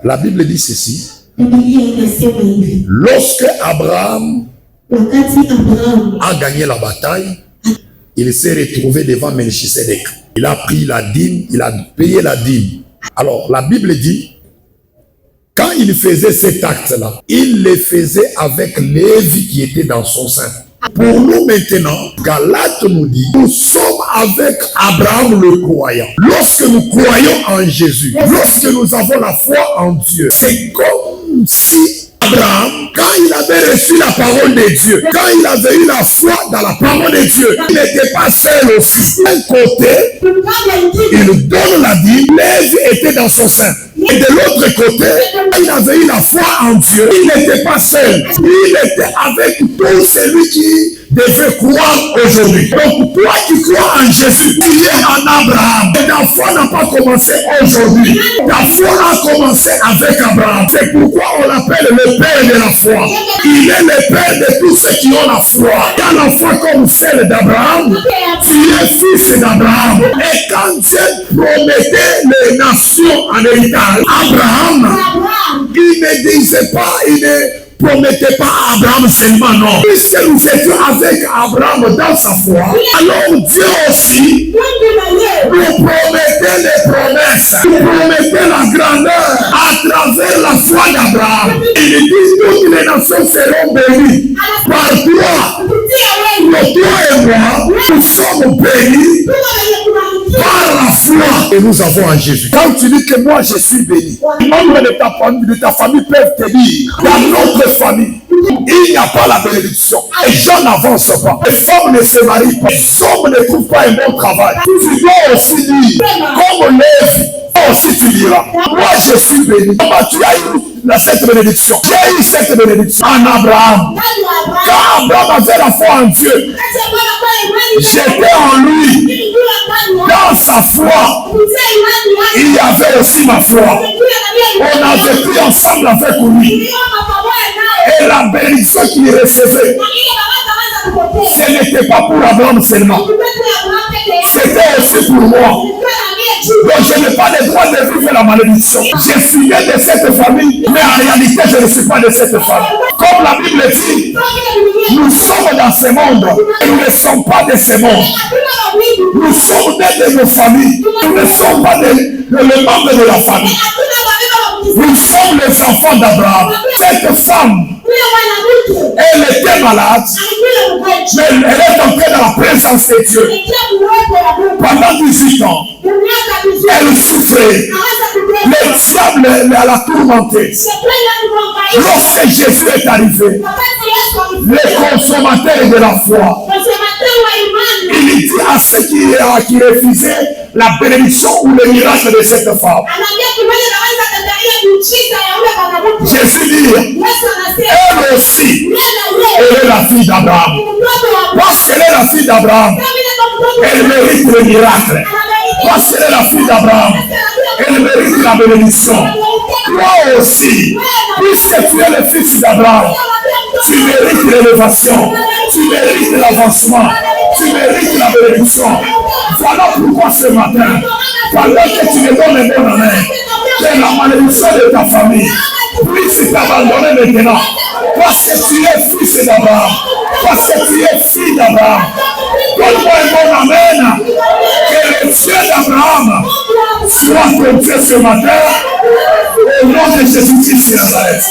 La Bible dit ceci. Lorsque Abraham a gagné la bataille, il s'est retrouvé devant Melchisedec. Il a pris la dîme, il a payé la dîme. Alors, la Bible dit, quand il faisait cet acte-là, il le faisait avec Lévi qui était dans son sein. Pour nous maintenant, Galates nous dit, nous sommes avec Abraham le croyant. Lorsque nous croyons en Jésus, lorsque nous avons la foi en Dieu, c'est comme si Abraham, quand il avait reçu la parole de Dieu, quand il avait eu la foi dans la parole de Dieu, il n'était pas seul aussi. D'un côté, il donne la dîme, Lévi était dans son sein. Et de l'autre côté, il avait eu la foi en Dieu. Il n'était pas seul. Il était avec tout celui qui devait croire aujourd'hui. Donc, toi qui crois en Jésus, tu es en Abraham. Et ta foi n'a pas commencé aujourd'hui. Ta foi a commencé avec Abraham. C'est pourquoi on l'appelle le père de la foi. Il est le père de tous ceux qui ont la foi. Quand la foi comme celle d'Abraham, tu es fils d'Abraham. Et quand Dieu promettait les nations en héritage, Abraham, il ne disait pas, il ne promettait pas à Abraham seulement, non. Puisque nous étions avec Abraham dans sa foi, alors Dieu aussi nous promettait les promesses, nous promettait la grandeur à travers la foi d'Abraham. Il dit toutes les nations seront bénies par toi. Toi et moi, nous sommes bénis par la foi que nous avons en Jésus. Quand tu dis que moi je suis béni, les membres de ta famille peuvent te dire, dans notre famille, il n'y a pas la bénédiction. Les gens n'avancent pas. Les femmes ne se marient pas. Les hommes ne trouvent pas un bon travail. Tu dois aussi dire, comme Lévi, aussi tu diras, moi je suis béni. Comment tu as eu cette bénédiction? J'ai eu cette bénédiction en Abraham. Quand Abraham avait la foi en Dieu, j'étais en lui. Dans sa foi, il y avait aussi ma foi. On a vécu ensemble avec lui. Et la bénédiction qu'il recevait, ce n'était pas pour Abraham seulement. C'était aussi pour moi. Donc je n'ai pas le droit de vivre la malédiction. Je suis né de cette famille, mais en réalité je ne suis pas de cette famille. Comme la Bible dit, nous sommes dans ce monde et nous ne sommes pas de ce monde. Nous sommes nés de nos familles. Nous ne sommes pas les membres de la famille. Nous sommes les enfants d'Abraham. Cette femme, elle était malade, mais elle est entrée dans la présence de Dieu. Pendant 18 ans, elle souffrait. Le diable l'a tourmentée. Lorsque Jésus est arrivé, le consommateur de la foi, il dit à ceux qui refusaient la bénédiction ou le miracle de cette femme, Jésus dit, elle aussi, elle est la fille d'Abraham. Parce qu'elle est la fille d'Abraham, elle mérite le miracle. Parce qu'elle est la fille d'Abraham, elle mérite la bénédiction. Toi aussi, puisque tu es le fils d'Abraham, tu mérites l'élévation, tu mérites l'avancement, tu mérites la bénédiction. Voilà pourquoi ce matin, pendant que tu me donnes un bon amen, que la malédiction de ta famille puisse t'abandonner maintenant. Parce que tu es fils d'Abraham, parce que tu es fille d'Abraham. Donne-moi un bon amen. Que le Dieu d'Abraham soit ton Dieu ce matin. Au nom de Jésus-Christ de Nazareth.